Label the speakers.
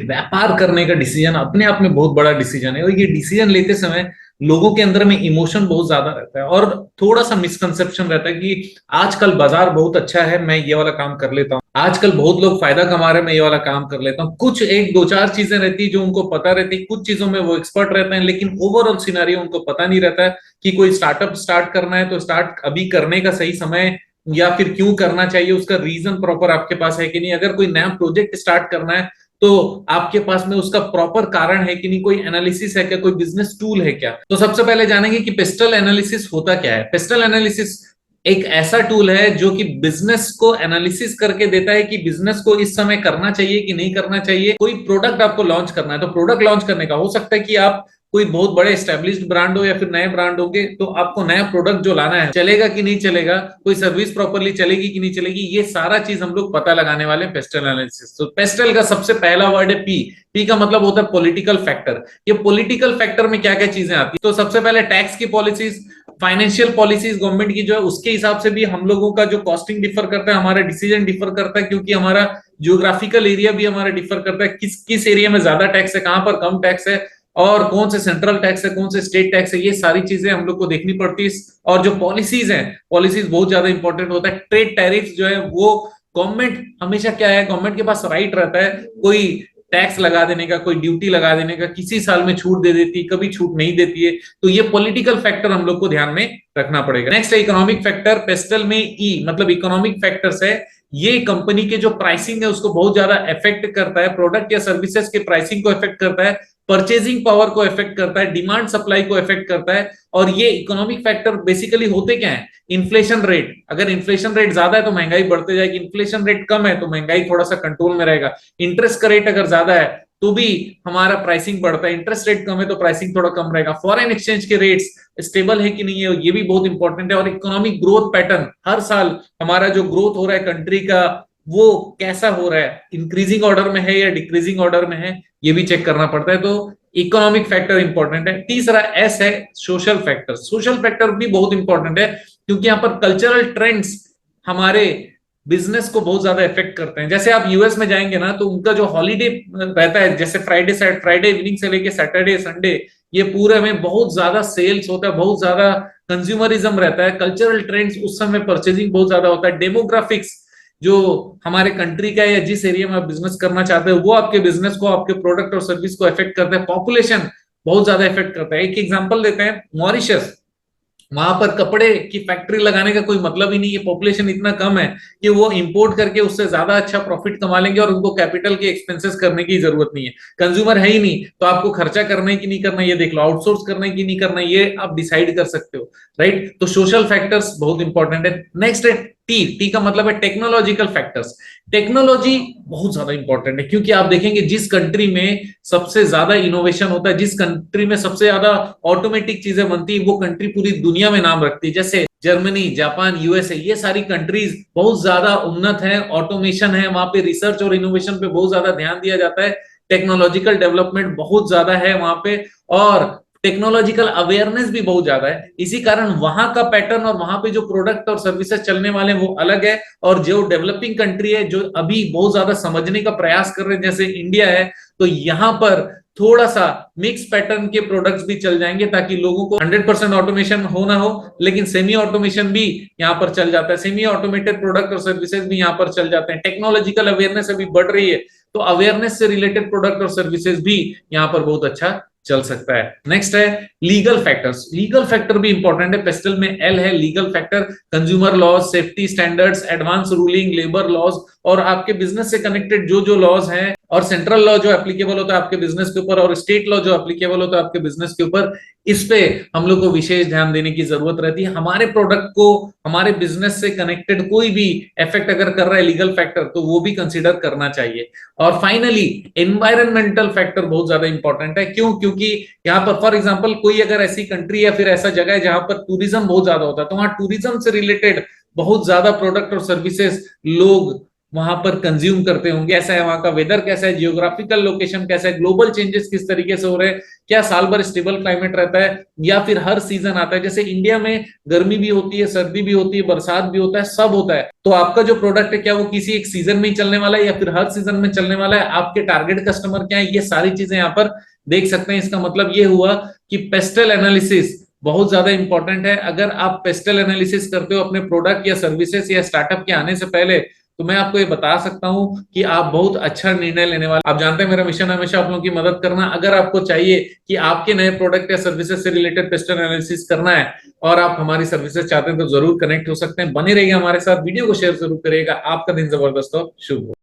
Speaker 1: व्यापार करने का डिसीजन अपने आप में बहुत बड़ा डिसीजन है, और ये डिसीजन लेते समय लोगों के अंदर में इमोशन बहुत ज्यादा रहता है, और थोड़ा सा मिसकंसेप्शन रहता है कि आजकल बाजार बहुत अच्छा है, मैं ये वाला काम कर लेता हूँ, आजकल बहुत लोग फायदा कमा रहे हैं, मैं ये वाला काम कर लेता हूँ। कुछ एक दो चार चीजें रहती है जो उनको पता रहती है, कुछ चीजों में वो एक्सपर्ट रहते हैं, लेकिन ओवरऑल सिनेरियो उनको पता नहीं रहता है कि कोई स्टार्टअप स्टार्ट करना है तो स्टार्ट अभी करने का सही समय, या फिर क्यों करना चाहिए, उसका रीजन प्रॉपर आपके पास है कि नहीं। अगर कोई नया प्रोजेक्ट स्टार्ट करना है तो आपके पास में उसका प्रॉपर कारण है कि नहीं, कोई एनालिसिस है क्या, कोई बिजनेस टूल है क्या। तो सबसे पहले जानेंगे कि पेस्टल एनालिसिस होता क्या है। पेस्टल एनालिसिस एक ऐसा टूल है जो कि बिजनेस को एनालिसिस करके देता है कि बिजनेस को इस समय करना चाहिए कि नहीं करना चाहिए। कोई प्रोडक्ट आपको लॉन्च करना है, तो प्रोडक्ट लॉन्च करने का हो सकता है कि आप कोई बहुत बड़े एस्टेब्लिश्ड ब्रांड हो या फिर नए ब्रांड होंगे, तो आपको नया प्रोडक्ट जो लाना है चलेगा कि नहीं चलेगा, कोई सर्विस प्रॉपरली चलेगी कि नहीं चलेगी, ये सारा चीज हम लोग पता लगाने वाले हैं पेस्टल एनालिसिस। तो पेस्टल का सबसे पहला वर्ड है पी। पी का मतलब होता है पॉलिटिकल फैक्टर। ये पॉलिटिकल फैक्टर में क्या क्या चीजें आती है, तो सबसे पहले टैक्स की पॉलिसीज, फाइनेंशियल पॉलिसीज गवर्नमेंट की जो है, उसके हिसाब से भी हम लोगों का जो कॉस्टिंग डिफर करता है, हमारा डिसीजन डिफर करता है, क्योंकि हमारा जियोग्राफिकल एरिया भी हमारा डिफर करता है, किस किस एरिया में ज्यादा टैक्स है, कहां पर कम टैक्स है, और कौन से सेंट्रल टैक्स है, कौन से स्टेट टैक्स है, ये सारी चीजें हम लोग को देखनी पड़ती है। और जो पॉलिसीज हैं, पॉलिसीज बहुत ज्यादा इंपॉर्टेंट होता है। ट्रेड टैरिफ जो है वो गवर्नमेंट हमेशा क्या है, गवर्नमेंट के पास राइट रहता है कोई टैक्स लगा देने का, कोई ड्यूटी लगा देने का, किसी साल में छूट दे देती है, कभी छूट नहीं देती है। तो ये पॉलिटिकल फैक्टर हम लोग को ध्यान में रखना पड़ेगा। नेक्स्ट है इकोनॉमिक फैक्टर। पेस्टल में ई मतलब इकोनॉमिक फैक्टर्स है। ये कंपनी के जो प्राइसिंग है उसको बहुत ज्यादा इफेक्ट करता है, प्रोडक्ट या सर्विसेज के प्राइसिंग को इफेक्ट करता है, परचेजिंग पावर को इफेक्ट करता है, डिमांड सप्लाई को इफेक्ट करता है। और ये इकोनॉमिक फैक्टर बेसिकली होते क्या है, इन्फ्लेशन रेट। अगर इन्फ्लेशन रेट ज्यादा है तो महंगाई बढ़ते जाएगी, इन्फ्लेशन रेट कम है तो महंगाई थोड़ा सा कंट्रोल में रहेगा। इंटरेस्ट का रेट अगर ज्यादा है तो भी हमारा प्राइसिंग बढ़ता है, इंटरेस्ट रेट कम है तो प्राइसिंग थोड़ा कम रहेगा। फॉरेन एक्सचेंज के रेट्स स्टेबल है कि नहीं है, ये भी बहुत इंपॉर्टेंट है। और इकोनॉमिक ग्रोथ पैटर्न, हर साल हमारा जो ग्रोथ हो रहा है कंट्री का वो कैसा हो रहा है, इंक्रीजिंग ऑर्डर में है या डिक्रीजिंग ऑर्डर में है, ये भी चेक करना पड़ता है। तो इकोनॉमिक फैक्टर इंपॉर्टेंट है। तीसरा एस है सोशल फैक्टर। सोशल फैक्टर भी बहुत इंपॉर्टेंट है, क्योंकि यहाँ पर कल्चरल ट्रेंड्स हमारे बिजनेस को बहुत ज्यादा इफेक्ट करते हैं। जैसे आप यूएस में जाएंगे ना, तो उनका जो हॉलीडे रहता है, जैसे फ्राइडे इवनिंग से लेके सैटरडे संडे, ये पूरे में बहुत ज्यादा सेल्स होता है, बहुत ज्यादा कंज्यूमरिज्म रहता है, कल्चरल ट्रेंड्स उस समय परचेजिंग बहुत ज्यादा होता है। डेमोग्राफिक्स जो हमारे कंट्री का या जिस एरिया में आप बिजनेस करना चाहते हो वो आपके बिजनेस को, आपके प्रोडक्ट और सर्विस को इफेक्ट करता है। पॉपुलेशन बहुत ज्यादा इफेक्ट करता है। एक एग्जांपल देते हैं, मॉरिशस, वहां पर कपड़े की फैक्ट्री लगाने का कोई मतलब ही नहीं है, पॉपुलेशन इतना कम है कि वो इंपोर्ट करके उससे ज्यादा अच्छा प्रॉफिट कमा लेंगे और उनको कैपिटल के एक्सपेंसेस करने की जरूरत नहीं है। कंज्यूमर है ही नहीं, तो आपको खर्चा करना है कि नहीं करना ये देख लो, आउटसोर्स करना है कि नहीं करना ये आप डिसाइड कर सकते हो, राइट। तो सोशल फैक्टर्स बहुत इंपॉर्टेंट है। नेक्स्ट है टी। टी का मतलब है टेक्नोलॉजिकल फैक्टर्स। टेक्नोलॉजी बहुत ज्यादा इंपॉर्टेंट है, क्योंकि आप देखेंगे जिस कंट्री में सबसे ज्यादा इनोवेशन होता है, जिस कंट्री में सबसे ज्यादा ऑटोमेटिक चीजें बनती है, वो कंट्री पूरी दुनिया में नाम रखती है। जैसे जर्मनी, जापान, यूएसए, ये सारी कंट्रीज बहुत ज्यादा उन्नत है, ऑटोमेशन है, वहां पे रिसर्च और इनोवेशन पे बहुत ज्यादा ध्यान दिया जाता है, टेक्नोलॉजिकल डेवलपमेंट बहुत ज्यादा है वहां पे, और टेक्नोलॉजिकल अवेयरनेस भी बहुत ज्यादा है। इसी कारण वहां का पैटर्न और वहां पे जो प्रोडक्ट और सर्विसेज चलने वाले हैं वो अलग है। और जो डेवलपिंग कंट्री है, जो अभी बहुत ज्यादा समझने का प्रयास कर रहे हैं, जैसे इंडिया है, तो यहाँ पर थोड़ा सा मिक्स पैटर्न के प्रोडक्ट्स भी चल जाएंगे, ताकि लोगों को 100% ऑटोमेशन हो ना हो, लेकिन सेमी ऑटोमेशन भी यहाँ पर चल जाता है, सेमी ऑटोमेटेड प्रोडक्ट और सर्विसेज भी यहाँ पर चल जाते हैं। टेक्नोलॉजिकल अवेयरनेस अभी बढ़ रही है, तो अवेयरनेस से रिलेटेड प्रोडक्ट और सर्विसेज भी यहाँ पर बहुत अच्छा चल सकता है। नेक्स्ट है लीगल फैक्टर्स। लीगल फैक्टर भी इंपॉर्टेंट है। पेस्टल में एल है legal factor. Consumer laws, safety standards, advance ruling, labour laws, और आपके बिजनेस से कनेक्टेड जो जो लॉज हैं, और सेंट्रल लॉ जो एप्लीकेबल होता है आपके बिजनेस के ऊपर, और स्टेट लॉ जो एप्लीकेबल होता है आपके बिजनेस के ऊपर, इस पे हम लोग को विशेष ध्यान देने की जरूरत रहती है। हमारे प्रोडक्ट को, हमारे बिजनेस से कनेक्टेड कोई भी इफेक्ट अगर कर रहा है लीगल फैक्टर, तो वो भी कंसिडर करना चाहिए। और फाइनली एनवायरमेंटल फैक्टर बहुत ज्यादा इंपॉर्टेंट है। क्यों? क्योंकि यहाँ पर फॉर एग्जांपल कोई अगर ऐसी कंट्री या फिर ऐसा जगह है जहां पर टूरिज्म बहुत ज्यादा होता है, तो वहां टूरिज्म से रिलेटेड बहुत ज्यादा प्रोडक्ट और सर्विसेज लोग वहां पर कंज्यूम करते होंगे, कैसा है वहां का वेदर, कैसा है जियोग्राफिकल लोकेशन, कैसा है ग्लोबल चेंजेस किस तरीके से हो रहे हैं, क्या साल भर स्टेबल क्लाइमेट रहता है या फिर हर सीजन आता है। जैसे इंडिया में गर्मी भी होती है, सर्दी भी होती है, बरसात भी होता है, सब होता है। तो आपका जो प्रोडक्ट है क्या वो किसी एक सीजन में ही चलने वाला है या फिर हर सीजन में चलने वाला है, आपके टारगेट कस्टमर क्या है, ये सारी चीजें यहाँ पर देख सकते हैं। इसका मतलब ये हुआ कि पेस्टल एनालिसिस बहुत ज्यादा इंपॉर्टेंट है। अगर आप पेस्टल एनालिसिस करते हो अपने प्रोडक्ट या सर्विसेज या स्टार्टअप के आने से पहले, तो मैं आपको ये बता सकता हूं कि आप बहुत अच्छा निर्णय लेने वाले। आप जानते हैं मेरा मिशन हमेशा आप लोगों की मदद करना। अगर आपको चाहिए कि आपके नए प्रोडक्ट या सर्विसेज से रिलेटेड पेस्टल एनालिसिस करना है और आप हमारी सर्विसेज चाहते हैं तो जरूर कनेक्ट हो सकते हैं। बने रहिए हमारे साथ, वीडियो को शेयर जरूर करिएगा। आपका दिन जबरदस्त हो, शुभ हो।